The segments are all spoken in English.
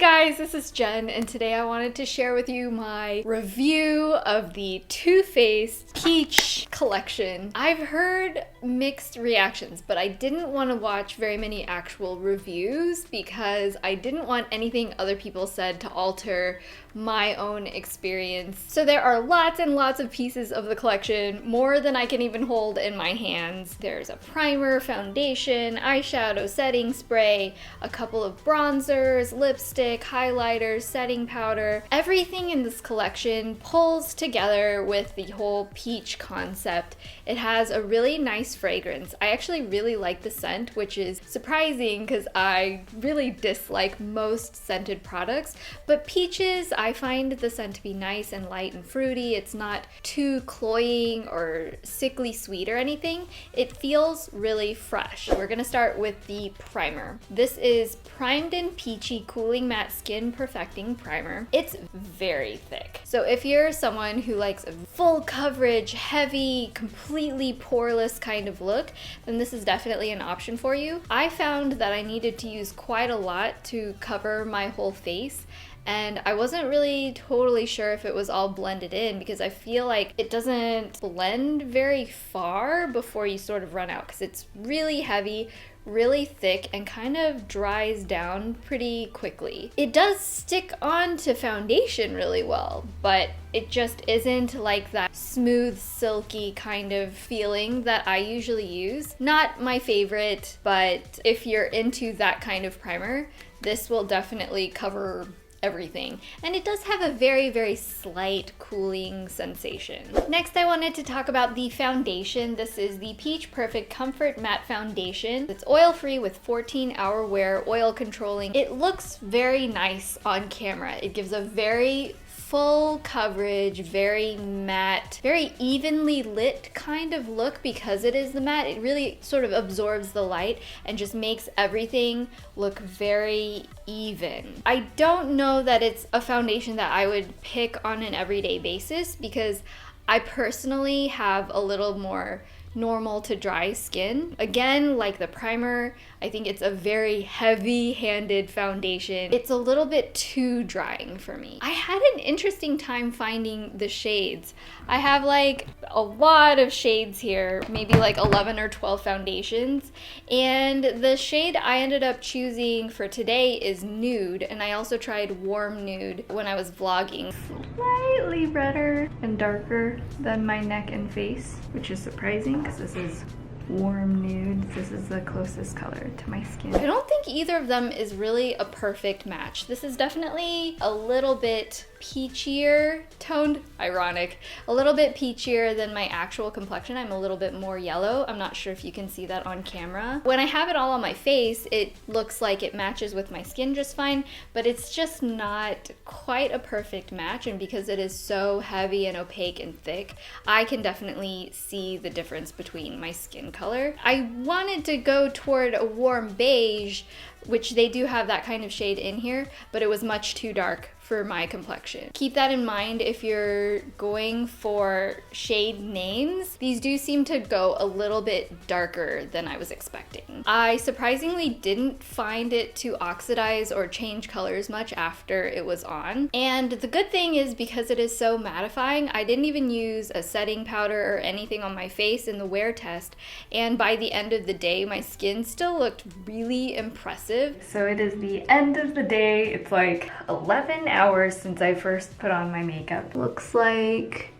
guys, this is Jen, and today I wanted to share with you my review of the Too Faced Peach collection. I've heard mixed reactions, but I didn't want to watch very many actual reviews because I didn't want anything other people said to alter my own experience. So there are lots and lots of pieces of the collection, more than I can even hold in my hands. There's a primer, foundation, eyeshadow, setting spray, a couple of bronzers, lipstick, highlighters, setting powder. Everything in this collection pulls together with the whole peach concept. It has a really nice fragrance. I actually really like the scent, which is surprising because I really dislike most scented products, but peaches, I find the scent to be nice and light and fruity. It's not too cloying or sickly sweet or anything. It feels really fresh. We're gonna start with the primer. This is Primed and Peachy Cooling Matte Skin Perfecting Primer. It's very thick. So if you're someone who likes a full coverage, heavy, completely poreless kind of look, then this is definitely an option for you. I found that I needed to use quite a lot to cover my whole face, and I wasn't really totally sure if it was all blended in because I feel like it doesn't blend very far before you sort of run out because it's really heavy, really thick, and kind of dries down pretty quickly. It does stick on to foundation really well, but it just isn't like that smooth, silky kind of feeling that I usually use. Not my favorite, but if you're into that kind of primer, this will definitely cover everything. And it does have a very, very slight cooling sensation. Next, I wanted to talk about the foundation. This is the Peach Perfect Comfort Matte Foundation. It's oil-free with 14-hour wear, oil controlling. It looks very nice on camera. It gives a very full coverage, very matte, very evenly lit kind of look because it is the matte. It really sort of absorbs the light and just makes everything look very even. I don't know that it's a foundation that I would pick on an everyday basis because I personally have a little more normal to dry skin. Again, like the primer, I think it's a very heavy-handed foundation. It's a little bit too drying for me. I had an interesting time finding the shades. I have like a lot of shades here, maybe like 11 or 12 foundations, and the shade I ended up choosing for today is Nude, and I also tried Warm Nude when I was vlogging. Slightly redder and darker than my neck and face, which is surprising because this is Warm Nude. This is the closest color to my skin. I don't think either of them is really a perfect match. This is definitely a little bit peachier toned, ironic, a little bit peachier than my actual complexion. I'm a little bit more yellow. I'm not sure if you can see that on camera. When I have it all on my face, it looks like it matches with my skin just fine, but it's just not quite a perfect match, and because it is so heavy and opaque and thick, I can definitely see the difference between my skin color. I wanted to go toward a warm beige, which they do have that kind of shade in here, but it was much too dark for my complexion. Keep that in mind if you're going for shade names. These do seem to go a little bit darker than I was expecting. I surprisingly didn't find it to oxidize or change colors much after it was on. And the good thing is because it is so mattifying, I didn't even use a setting powder or anything on my face in the wear test. And by the end of the day, my skin still looked really impressive. So it is the end of the day. It's like 11 hours since I first put on my makeup. Looks like,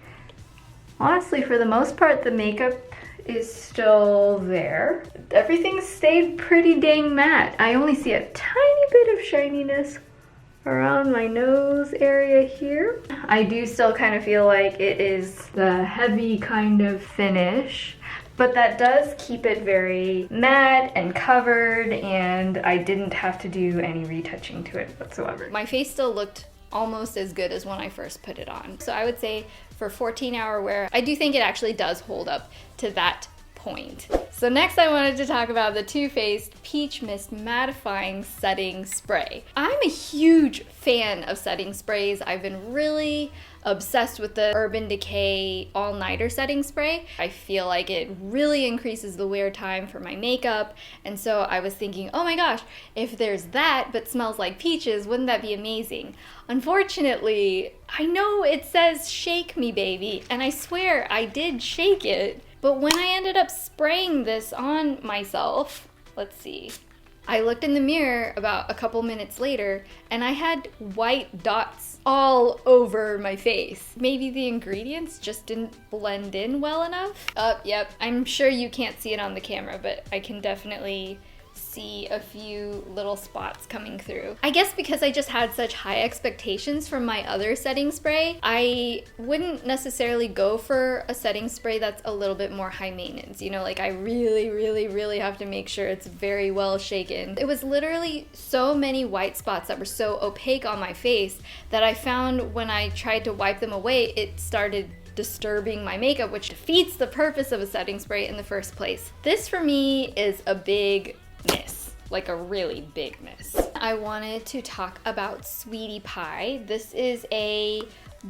honestly, for the most part, the makeup is still there. Everything stayed pretty dang matte. I only see a tiny bit of shininess around my nose area here. I do still kind of feel like it is the heavy kind of finish, but that does keep it very matte and covered, and I didn't have to do any retouching to it whatsoever. My face still looked almost as good as when I first put it on. So I would say for 14-hour wear, I do think it actually does hold up to that point. So next I wanted to talk about the Too Faced Peach Mist Mattifying Setting Spray. I'm a huge fan of setting sprays. I've been really obsessed with the Urban Decay All-Nighter setting spray. I feel like it really increases the wear time for my makeup, and so I was thinking, oh my gosh, if there's that but smells like peaches, wouldn't that be amazing? Unfortunately, I know it says shake me baby, and I swear I did shake it, but when I ended up spraying this on myself, let's see, I looked in the mirror about a couple minutes later and I had white dots all over my face. Maybe the ingredients just didn't blend in well enough. Yep, I'm sure you can't see it on the camera, but I can definitely see a few little spots coming through. I guess because I just had such high expectations from my other setting spray, I wouldn't necessarily go for a setting spray that's a little bit more high maintenance. You know, like I really have to make sure it's very well shaken. It was literally so many white spots that were so opaque on my face that I found when I tried to wipe them away, it started disturbing my makeup, which defeats the purpose of a setting spray in the first place. This for me is a big miss, like a really big miss. I wanted to talk about Sweetie Pie. This is a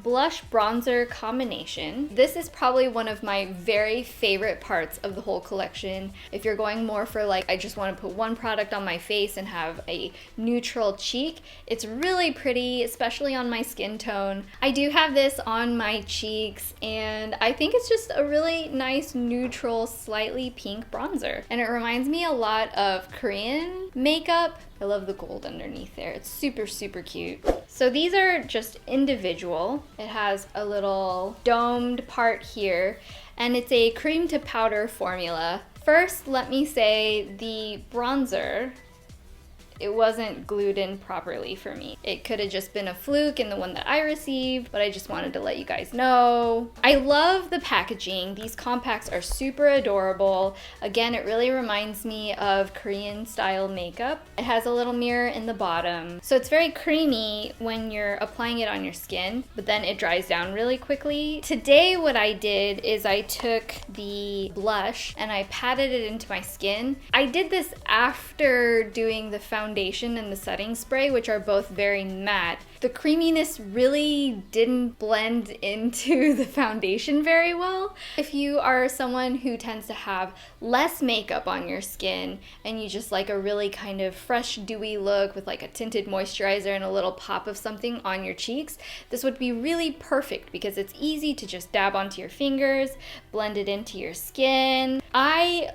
blush bronzer combination. This is probably one of my very favorite parts of the whole collection. If you're going more for like, I just want to put one product on my face and have a neutral cheek, it's really pretty, especially on my skin tone. I do have this on my cheeks and I think it's just a really nice neutral, slightly pink bronzer. And it reminds me a lot of Korean makeup. I love the gold underneath there. It's super cute. So these are just individual. It has a little domed part here, and it's a cream to powder formula. First, let me say the bronzer, it wasn't glued in properly for me. It could have just been a fluke in the one that I received, but I just wanted to let you guys know. I love the packaging. These compacts are super adorable. Again, it really reminds me of Korean style makeup. It has a little mirror in the bottom, so it's very creamy when you're applying it on your skin, but then it dries down really quickly. Today what I did is I took the blush and I patted it into my skin. I did this after doing the foundation and the setting spray, which are both very matte. The creaminess really didn't blend into the foundation very well. If you are someone who tends to have less makeup on your skin and you just like a really kind of fresh, dewy look with like a tinted moisturizer and a little pop of something on your cheeks, this would be really perfect because it's easy to just dab onto your fingers, blend it into your skin. I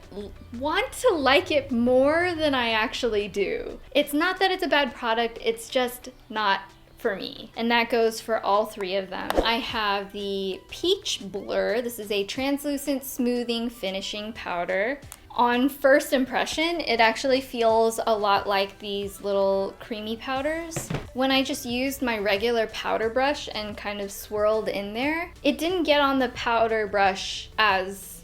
want to like it more than I actually do. It's not that it's a bad product, it's just not for me. And that goes for all three of them. I have the Peach Blur. This is a translucent smoothing finishing powder. On first impression, it actually feels a lot like these little creamy powders. When I just used my regular powder brush and kind of swirled in there, it didn't get on the powder brush as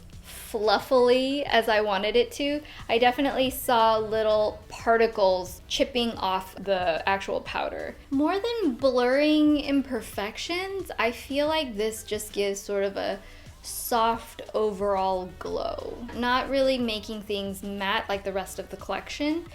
fluffily as I wanted it to. I definitely saw little particles chipping off the actual powder. More than blurring imperfections, I feel like this just gives sort of a soft overall glow. Not really making things matte like the rest of the collection,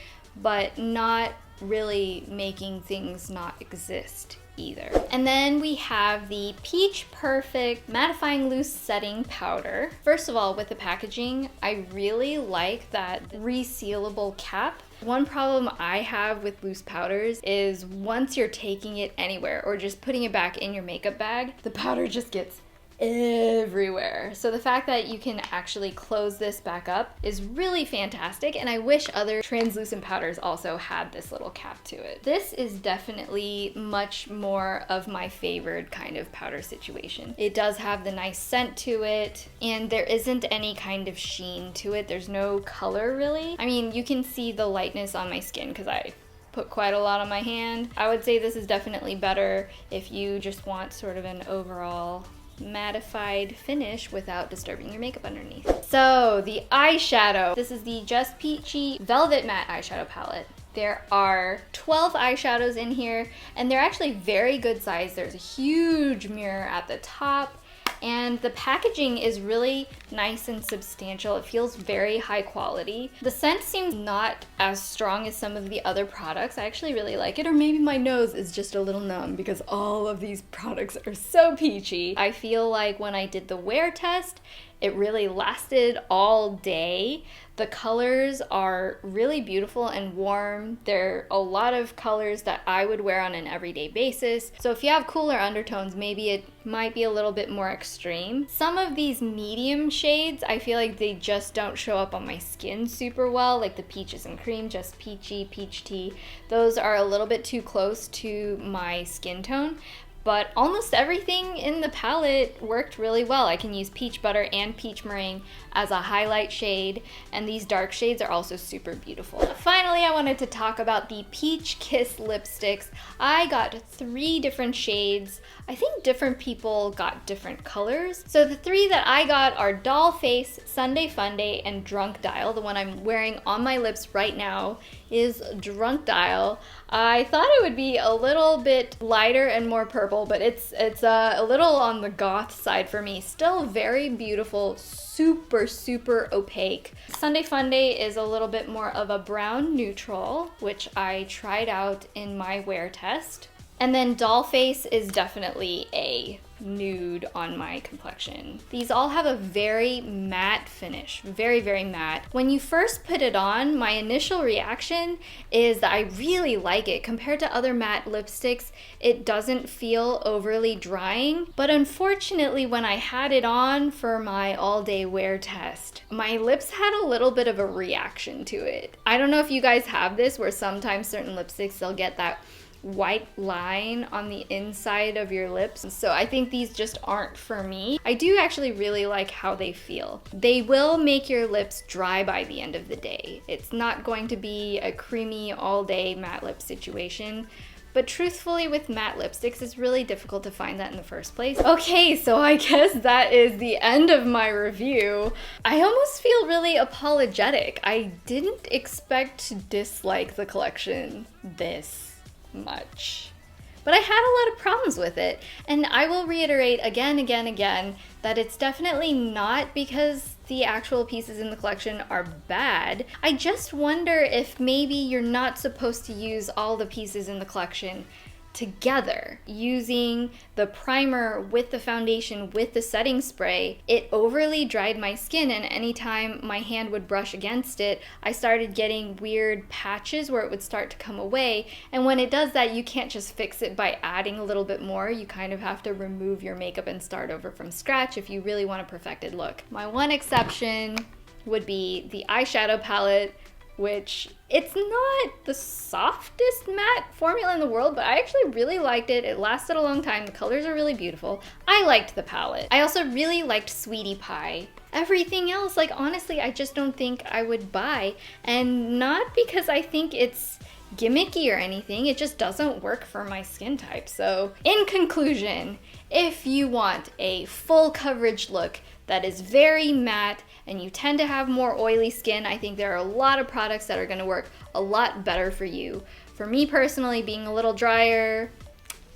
but not really making things not exist either. And then we have the Peach Perfect Mattifying Loose Setting Powder. First of all, with the packaging, I really like that resealable cap. One problem I have with loose powders is once you're taking it anywhere or just putting it back in your makeup bag, the powder just gets everywhere. So the fact that you can actually close this back up is really fantastic, and I wish other translucent powders also had this little cap to it. This is definitely much more of my favored kind of powder situation. It does have the nice scent to it, and there isn't any kind of sheen to it. There's no color really. I mean, you can see the lightness on my skin because I put quite a lot on my hand. I would say this is definitely better if you just want sort of an overall mattified finish without disturbing your makeup underneath. So the eyeshadow. This is the Just Peachy Velvet Matte Eyeshadow Palette. There are 12 eyeshadows in here, and they're actually very good size. There's a huge mirror at the top. and the packaging is really nice and substantial. It feels very high quality. The scent seems not as strong as some of the other products. I actually really like it, or maybe my nose is just a little numb because all of these products are so peachy. I feel like when I did the wear test, it really lasted all day. The colors are really beautiful and warm. There are a lot of colors that I would wear on an everyday basis. So if you have cooler undertones, maybe it might be a little bit more extreme. Some of these medium shades, I feel like they just don't show up on my skin super well, like the peaches and cream, just peachy, peach tea. Those are a little bit too close to my skin tone. But almost everything in the palette worked really well. I can use peach butter and peach meringue as a highlight shade, and these dark shades are also super beautiful. Finally, I wanted to talk about the Peach Kiss lipsticks. I got 3 different shades. I think different people got different colors. So the 3 that I got are Doll Face, Sunday Funday, and Drunk Dial. The one I'm wearing on my lips right now is Drunk Dial. I thought it would be a little bit lighter and more purple, but it's a little on the goth side for me. Still very beautiful, super opaque. Sunday Funday is a little bit more of a brown neutral, which I tried out in my wear test. And then Doll Face is definitely a nude on my complexion. These all have a very matte finish, very matte. When you first put it on, my initial reaction is that I really like it. Compared to other matte lipsticks, it doesn't feel overly drying, but unfortunately when I had it on for my all-day wear test, my lips had a little bit of a reaction to it. I don't know if you guys have this, where sometimes certain lipsticks, they'll get that white line on the inside of your lips. So I think these just aren't for me. I do actually really like how they feel. They will make your lips dry by the end of the day. It's not going to be a creamy all day matte lip situation. But truthfully, with matte lipsticks, it's really difficult to find that in the first place. Okay, so I guess that is the end of my review. I almost feel really apologetic. I didn't expect to dislike the collection this much. But I had a lot of problems with it, and I will reiterate again that it's definitely not because the actual pieces in the collection are bad. I just wonder if maybe you're not supposed to use all the pieces in the collection together. Using the primer with the foundation with the setting spray, it overly dried my skin, and anytime my hand would brush against it, I started getting weird patches where it would start to come away. And when it does that, you can't just fix it by adding a little bit more. You kind of have to remove your makeup and start over from scratch if you really want a perfected look. My one exception would be the eyeshadow palette, which it's not the softest matte formula in the world, but I actually really liked it. It lasted a long time. The colors are really beautiful. I liked the palette. I also really liked Sweetie Pie. Everything else, like honestly, I just don't think I would buy. And not because I think it's gimmicky or anything, it just doesn't work for my skin type. So in conclusion, if you want a full coverage look that is very matte and you tend to have more oily skin, I think there are a lot of products that are going to work a lot better for you. For me personally, being a little drier,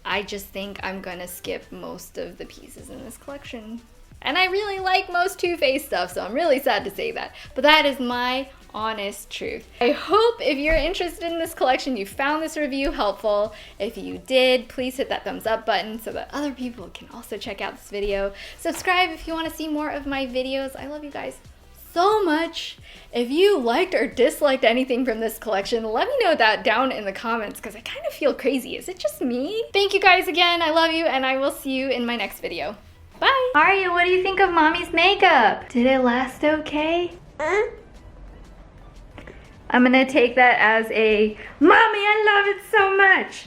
I just think I'm going to skip most of the pieces in this collection. And I really like most Too Faced stuff, so I'm really sad to say that. But that is my honest truth. I hope if you're interested in this collection, you found this review helpful. If you did, please hit that thumbs up button so that other people can also check out this video. Subscribe if you want to see more of my videos. I love you guys so much. If you liked or disliked anything from this collection, let me know that down in the comments because I kind of feel crazy. Is it just me? Thank you guys again. I love you, and I will see you in my next video. Bye! Arya, what do you think of mommy's makeup? Did it last okay? I'm gonna take that as a, Mommy, I love it so much!